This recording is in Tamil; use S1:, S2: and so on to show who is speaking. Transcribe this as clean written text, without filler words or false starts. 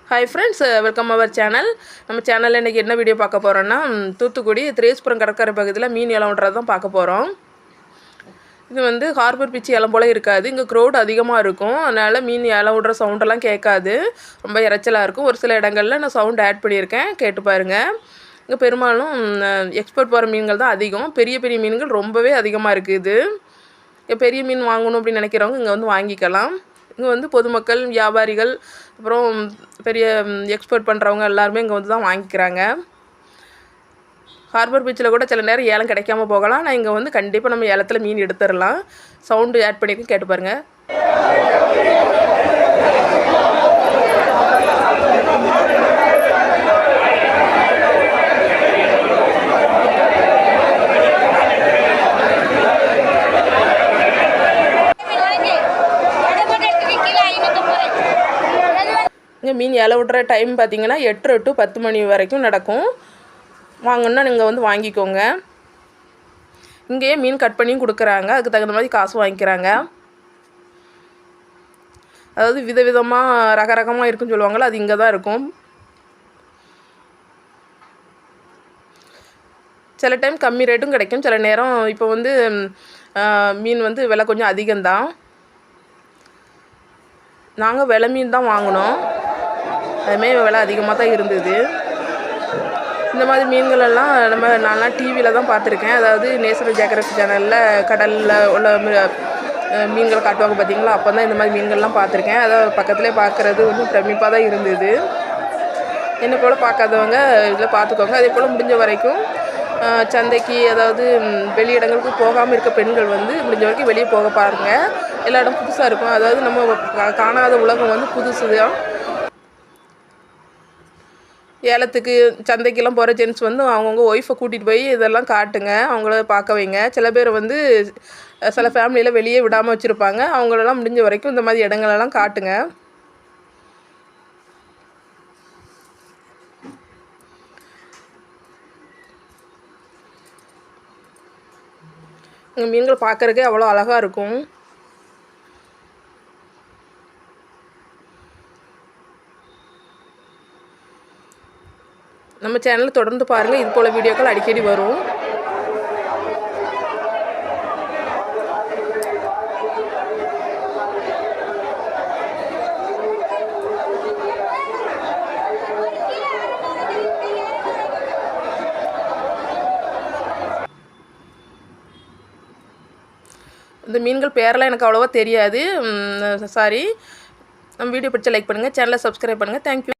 S1: Hi friends, welcome our channel. நம்ம சேனலில் இன்றைக்கி என்ன வீடியோ பார்க்க போகிறோன்னா, தூத்துக்குடி திரேஸ்புரம் கடற்கரை பகுதியில் மீன் ஏலம் விடுறது தான் பார்க்க போகிறோம். இது வந்து ஹார்பர் பீச் ஏலம் போல் இருக்காது. இங்கே க்ரௌட் அதிகமாக இருக்கும். அதனால் மீன் ஏலம் விடுற சவுண்டெல்லாம் கேட்காது, ரொம்ப இறைச்சலாக இருக்கும். ஒரு சில இடங்களில் நான் சவுண்ட் ஆட் பண்ணியிருக்கேன், கேட்டு பாருங்கள். இங்கே பெரும்பாலும் எக்ஸ்போர்ட் போகிற மீன்கள் தான் அதிகம். பெரிய பெரிய மீன்கள் ரொம்பவே அதிகமாக இருக்குது. இங்கே பெரிய மீன் வாங்கணும் அப்படின்னு நினைக்கிறவங்க இங்கே வந்து வாங்கிக்கலாம். இங்கே வந்து பொதுமக்கள், வியாபாரிகள், அப்புறம் பெரிய எக்ஸ்போர்ட் பண்ணுறவங்க எல்லாருமே இங்கே வந்து தான் வாங்கிக்கிறாங்க. ஹார்பர் பீச்சில் கூட சில நேரம் ஏலம் கிடைக்காம போகலாம். ஆனால் இங்கே வந்து கண்டிப்பாக நம்ம ஏலத்தில் மீன் எடுத்துடலாம். சவுண்டு ஆட் பண்ணியிருக்கேன், கேட்டு பாருங்கள். இங்கே மீன் ஏலம் விடுற டைம் பார்த்திங்கன்னா 8 to 10 மணி வரைக்கும் நடக்கும். வாங்கணுன்னா நீங்கள் வந்து வாங்கிக்கோங்க. இங்கேயே மீன் கட் பண்ணியும் கொடுக்குறாங்க, அதுக்கு தகுந்த மாதிரி காசு வாங்கிக்கிறாங்க. அதாவது விதவிதமாக ரகரகமாக இருக்குன்னு சொல்லுவாங்களோ, அது இங்கே தான் இருக்கும். சில டைம் கம்மி ரேட்டும் கிடைக்கும். சில நேரம் இப்போ வந்து மீன் வந்து விலை கொஞ்சம் அதிகம்தான். நாங்கள் விலை மீன் தான் வாங்கினோம், அதுமாரி விலை அதிகமாக தான் இருந்தது. இந்த மாதிரி மீன்களெல்லாம் நான்லாம் டிவியில் தான் பார்த்துருக்கேன். அதாவது நேஷனல் ஜியோகிராஃபி சேனலில் கடலில் உள்ள மீன்கள் காட்டுவாங்க பார்த்தீங்களா, அப்போ தான் இந்த மாதிரி மீன்கள்லாம் பார்த்துருக்கேன். அதாவது பக்கத்துலேயே பார்க்குறது வந்து பிரமிப்பாக தான் இருந்தது. என்னை போல் பார்க்காதவங்க இதில் பார்த்துக்கோங்க. அதே போல் முடிஞ்ச வரைக்கும் சந்தைக்கு, அதாவது வெளி இடங்களுக்கு போகாமல் இருக்க பெண்கள் வந்து முடிஞ்ச வரைக்கும் வெளியே போக பாருங்கள். எல்லா இடம் புதுசாக இருக்கும். அதாவது நம்ம காணாத உலகம் வந்து புதுசு தான். ஏலத்துக்கு சந்தைக்கெல்லாம் போகிற ஜென்ஸ் வந்து அவங்கவுங்க ஒய்ஃபை கூட்டிகிட்டு போய் இதெல்லாம் காட்டுங்க, அவங்கள பார்க்க வைங்க. சில பேர் வந்து சில ஃபேமிலியில் வெளியே விடாமல் வச்சுருப்பாங்க. அவங்களெல்லாம் முடிஞ்ச வரைக்கும் இந்த மாதிரி இடங்களெல்லாம் காட்டுங்க. இங்கே மீன்கள் பார்க்குறதுக்கே அவ்வளோ அழகாக இருக்கும். நம்ம சேனலில் தொடர்ந்து பாருங்கள், இது போல் வீடியோக்கள் அடிக்கடி வரும். இந்த மீன்கள் பேரெல்லாம் எனக்கு அவ்வளோவா தெரியாது, சாரி. நம்ம வீடியோ பிடிச்ச லைக் பண்ணுங்கள், சேனலை சப்ஸ்கிரைப் பண்ணுங்கள். தேங்க்யூ.